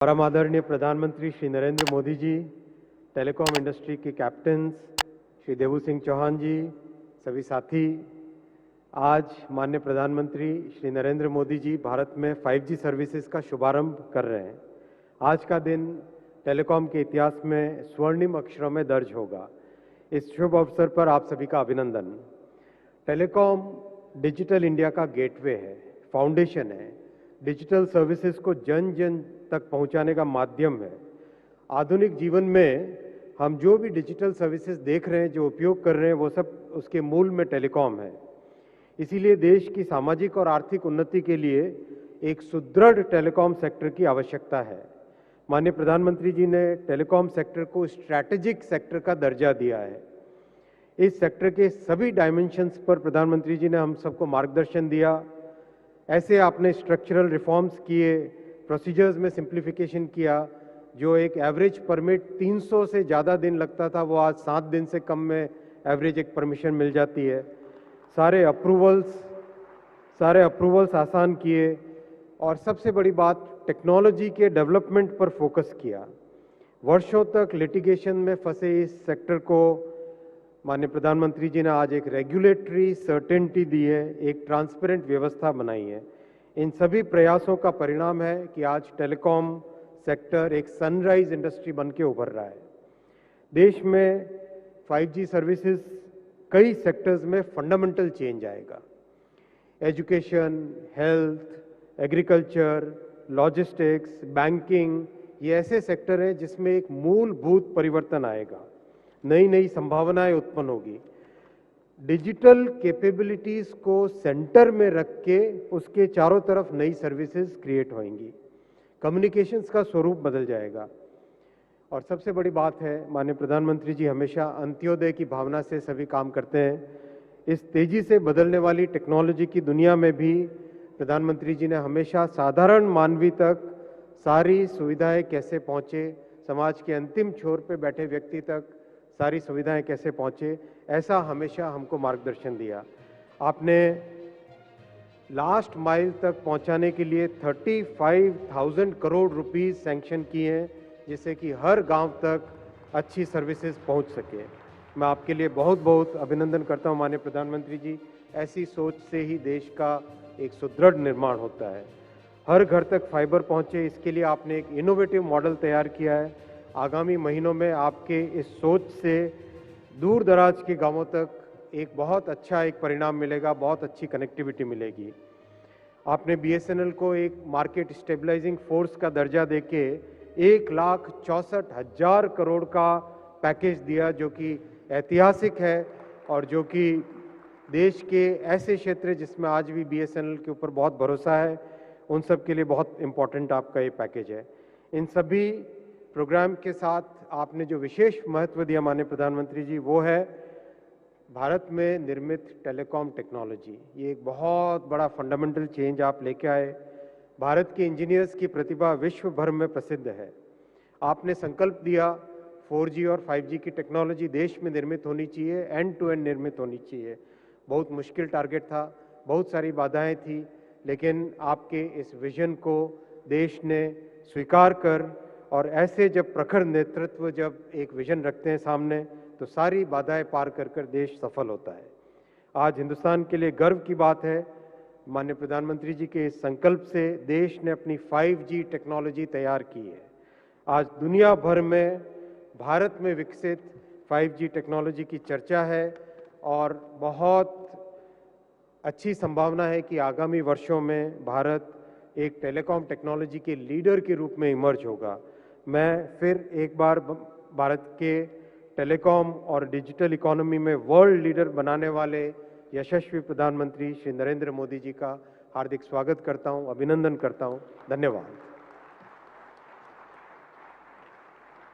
परम आदरणीय प्रधानमंत्री श्री नरेंद्र मोदी जी, टेलीकॉम इंडस्ट्री के कैप्टन्स श्री देवू सिंह चौहान जी, सभी साथी, आज माननीय प्रधानमंत्री श्री नरेंद्र मोदी जी भारत में 5G सर्विसेज का शुभारंभ कर रहे हैं। आज का दिन टेलीकॉम के इतिहास में स्वर्णिम अक्षरों में दर्ज होगा। इस शुभ अवसर पर आप सभी का अभिनंदन। टेलीकॉम डिजिटल इंडिया का गेटवे है, फाउंडेशन है, डिजिटल सर्विसेज को जन जन तक पहुंचाने का माध्यम है। आधुनिक जीवन में हम जो भी डिजिटल सर्विसेज देख रहे हैं, जो उपयोग कर रहे हैं, वो सब उसके मूल में टेलीकॉम है। इसीलिए देश की सामाजिक और आर्थिक उन्नति के लिए एक सुदृढ़ टेलीकॉम सेक्टर की आवश्यकता है। माननीय प्रधानमंत्री जी ने टेलीकॉम सेक्टर को स्ट्रैटेजिक सेक्टर का दर्जा दिया है। इस सेक्टर के सभी डायमेंशंस पर प्रधानमंत्री जी ने हम सबको मार्गदर्शन दिया। ऐसे आपने स्ट्रक्चरल रिफॉर्म्स किए, प्रोसीजर्स में सिंप्लीफिकेशन किया। जो एक एवरेज परमिट 300 से ज़्यादा दिन लगता था, वो आज 7 दिन से कम में एवरेज एक परमिशन मिल जाती है। सारे अप्रूवल्स आसान किए और सबसे बड़ी बात, टेक्नोलॉजी के डेवलपमेंट पर फोकस किया। वर्षों तक लिटिगेशन में फंसे इस सेक्टर को माननीय प्रधानमंत्री जी ने आज एक रेगुलेटरी सर्टेनिटी दी है, एक ट्रांसपेरेंट व्यवस्था बनाई है। इन सभी प्रयासों का परिणाम है कि आज टेलीकॉम सेक्टर एक सनराइज इंडस्ट्री बन के उभर रहा है। देश में 5G सर्विसेज कई सेक्टर्स में फंडामेंटल चेंज आएगा। Education, health, agriculture, logistics, banking, ये ऐसे सेक्टर हैं जिसमें एक मूलभूत परिवर्तन आएगा। नई नई संभावनाएं उत्पन्न होगी। डिजिटल कैपेबिलिटीज को सेंटर में रख के उसके चारों तरफ नई सर्विसेज क्रिएट होंगी। कम्युनिकेशंस का स्वरूप बदल जाएगा। और सबसे बड़ी बात है, माननीय प्रधानमंत्री जी हमेशा अंत्योदय की भावना से सभी काम करते हैं। इस तेजी से बदलने वाली टेक्नोलॉजी की दुनिया में भी प्रधानमंत्री जी ने हमेशा साधारण मानवी तक सारी सुविधाएं कैसे पहुंचे, समाज के अंतिम छोर पे बैठे व्यक्ति तक सारी सुविधाएं कैसे पहुंचे, ऐसा हमेशा हमको मार्गदर्शन दिया। आपने लास्ट माइल तक पहुंचाने के लिए 35,000 करोड़ रुपीस सैंक्शन किए हैं, जिससे कि हर गांव तक अच्छी सर्विसेज पहुंच सके। मैं आपके लिए बहुत बहुत अभिनंदन करता हूं माननीय प्रधानमंत्री जी। ऐसी सोच से ही देश का एक सुदृढ़ निर्माण होता है। हर घर तक फाइबर पहुंचे, इसके लिए आपने एक इनोवेटिव मॉडल तैयार किया है। आगामी महीनों में आपके इस सोच से दूर दराज के गांवों तक एक बहुत अच्छा एक परिणाम मिलेगा, बहुत अच्छी कनेक्टिविटी मिलेगी। आपने BSNL को एक मार्केट स्टेबलाइजिंग फोर्स का दर्जा देके 1,64,000 करोड़ का पैकेज दिया, जो कि ऐतिहासिक है और जो कि देश के ऐसे क्षेत्र जिसमें आज भी BSNL के ऊपर बहुत भरोसा है, उन सब के लिए बहुत इम्पोर्टेंट आपका ये पैकेज है। इन सभी प्रोग्राम के साथ आपने जो विशेष महत्व दिया माननीय प्रधानमंत्री जी, वो है भारत में निर्मित टेलीकॉम टेक्नोलॉजी। ये एक बहुत बड़ा फंडामेंटल चेंज आप लेके आए। भारत के इंजीनियर्स की प्रतिभा विश्व भर में प्रसिद्ध है। आपने संकल्प दिया 4G और 5G की टेक्नोलॉजी देश में निर्मित होनी चाहिए, एंड टू एंड निर्मित होनी चाहिए। बहुत मुश्किल टारगेट था, बहुत सारी बाधाएं थी, लेकिन आपके इस विजन को देश ने स्वीकार कर, और ऐसे जब प्रखर नेतृत्व जब एक विजन रखते हैं सामने, तो सारी बाधाएं पार कर कर देश सफल होता है। आज हिंदुस्तान के लिए गर्व की बात है, माननीय प्रधानमंत्री जी के इस संकल्प से देश ने अपनी 5G टेक्नोलॉजी तैयार की है। आज दुनिया भर में भारत में विकसित 5G टेक्नोलॉजी की चर्चा है और बहुत अच्छी संभावना है कि आगामी वर्षों में भारत एक टेलीकॉम टेक्नोलॉजी के लीडर के रूप में इमर्ज होगा। मैं फिर एक बार भारत के टेलीकॉम और डिजिटल इकोनॉमी में वर्ल्ड लीडर बनाने वाले यशस्वी प्रधानमंत्री श्री नरेंद्र मोदी जी का हार्दिक स्वागत करता हूं, अभिनंदन करता हूं। धन्यवाद।